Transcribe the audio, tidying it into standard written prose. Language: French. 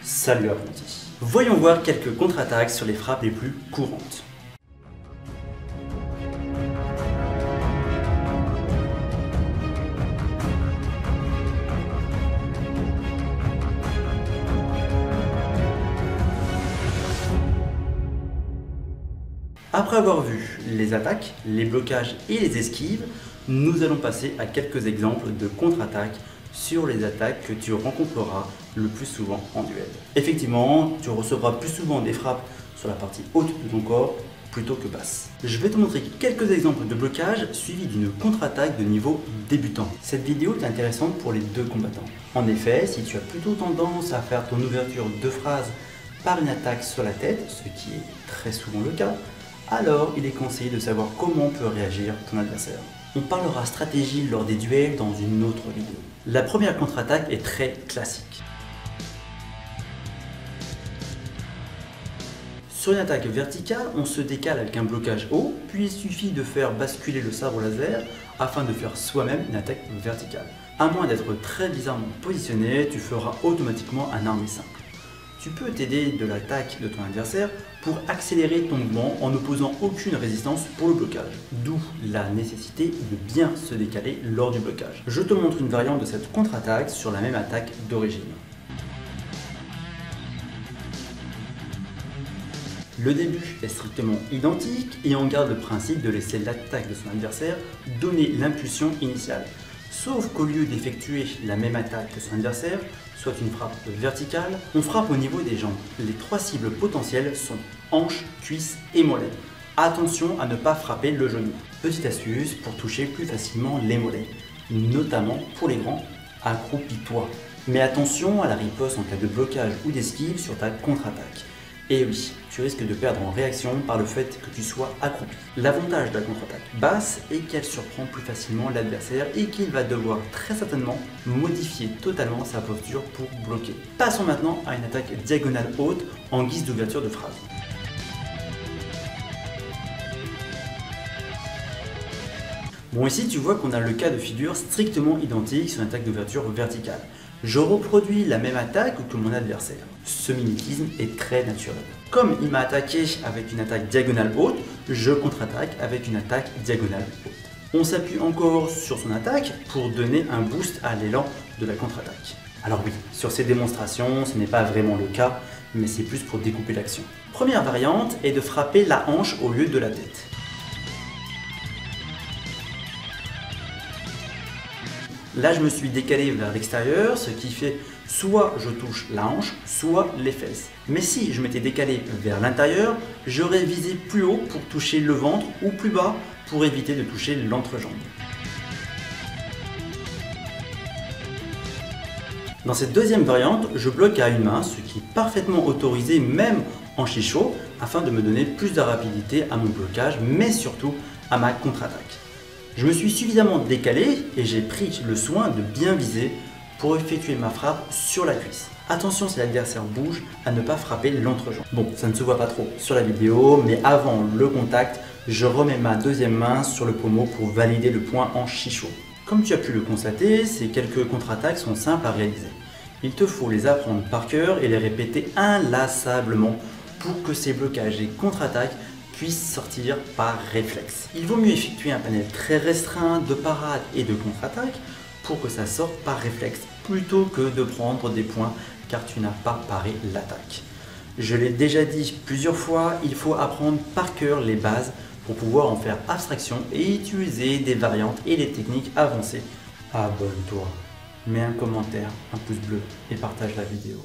Salut apprenti. Voyons voir quelques contre-attaques sur les frappes les plus courantes. Après avoir vu les attaques, les blocages et les esquives, nous allons passer à quelques exemples de contre-attaques sur les attaques que tu rencontreras le plus souvent en duel. Effectivement, tu recevras plus souvent des frappes sur la partie haute de ton corps plutôt que basse. Je vais te montrer quelques exemples de blocage suivis d'une contre-attaque de niveau débutant. Cette vidéo est intéressante pour les deux combattants. En effet, si tu as plutôt tendance à faire ton ouverture de phrase par une attaque sur la tête, ce qui est très souvent le cas, alors il est conseillé de savoir comment peut réagir ton adversaire. On parlera stratégie lors des duels dans une autre vidéo. La première contre-attaque est très classique. Sur une attaque verticale, on se décale avec un blocage haut, puis il suffit de faire basculer le sabre laser afin de faire soi-même une attaque verticale. À moins d'être très bizarrement positionné, tu feras automatiquement un armé simple. Tu peux t'aider de l'attaque de ton adversaire pour accélérer ton mouvement en n'opposant aucune résistance pour le blocage. D'où la nécessité de bien se décaler lors du blocage. Je te montre une variante de cette contre-attaque sur la même attaque d'origine. Le début est strictement identique et on garde le principe de laisser l'attaque de son adversaire donner l'impulsion initiale. Sauf qu'au lieu d'effectuer la même attaque que son adversaire, soit une frappe verticale, on frappe au niveau des jambes. Les trois cibles potentielles sont hanches, cuisses et mollets. Attention à ne pas frapper le genou. Petite astuce pour toucher plus facilement les mollets, notamment pour les grands, accroupis-toi. Mais attention à la riposte en cas de blocage ou d'esquive sur ta contre-attaque. Et oui, tu risques de perdre en réaction par le fait que tu sois accroupi. L'avantage de la contre-attaque basse est qu'elle surprend plus facilement l'adversaire et qu'il va devoir très certainement modifier totalement sa posture pour bloquer. Passons maintenant à une attaque diagonale haute en guise d'ouverture de phrase. Bon, ici tu vois qu'on a le cas de figure strictement identique sur une attaque d'ouverture verticale. Je reproduis la même attaque que mon adversaire. Ce mimétisme est très naturel. Comme il m'a attaqué avec une attaque diagonale haute, je contre-attaque avec une attaque diagonale haute. On s'appuie encore sur son attaque pour donner un boost à l'élan de la contre-attaque. Alors oui, sur ces démonstrations, ce n'est pas vraiment le cas, mais c'est plus pour découper l'action. Première variante est de frapper la hanche au lieu de la tête. Là, je me suis décalé vers l'extérieur, ce qui fait soit je touche la hanche, soit les fesses. Mais si je m'étais décalé vers l'intérieur, j'aurais visé plus haut pour toucher le ventre ou plus bas pour éviter de toucher l'entrejambe. Dans cette deuxième variante, je bloque à une main, ce qui est parfaitement autorisé même en chicho, afin de me donner plus de rapidité à mon blocage, mais surtout à ma contre-attaque. Je me suis suffisamment décalé et j'ai pris le soin de bien viser pour effectuer ma frappe sur la cuisse. Attention si l'adversaire bouge à ne pas frapper l'entrejambe. Bon, ça ne se voit pas trop sur la vidéo, mais avant le contact, je remets ma deuxième main sur le pommeau pour valider le point en chicho. Comme tu as pu le constater, ces quelques contre-attaques sont simples à réaliser. Il te faut les apprendre par cœur et les répéter inlassablement pour que ces blocages et contre-attaques puissent sortir par réflexe. Il vaut mieux effectuer un panel très restreint de parades et de contre-attaques pour que ça sorte par réflexe plutôt que de prendre des points car tu n'as pas paré l'attaque. Je l'ai déjà dit plusieurs fois, il faut apprendre par cœur les bases pour pouvoir en faire abstraction et utiliser des variantes et des techniques avancées. Abonne-toi, mets un commentaire, un pouce bleu et partage la vidéo.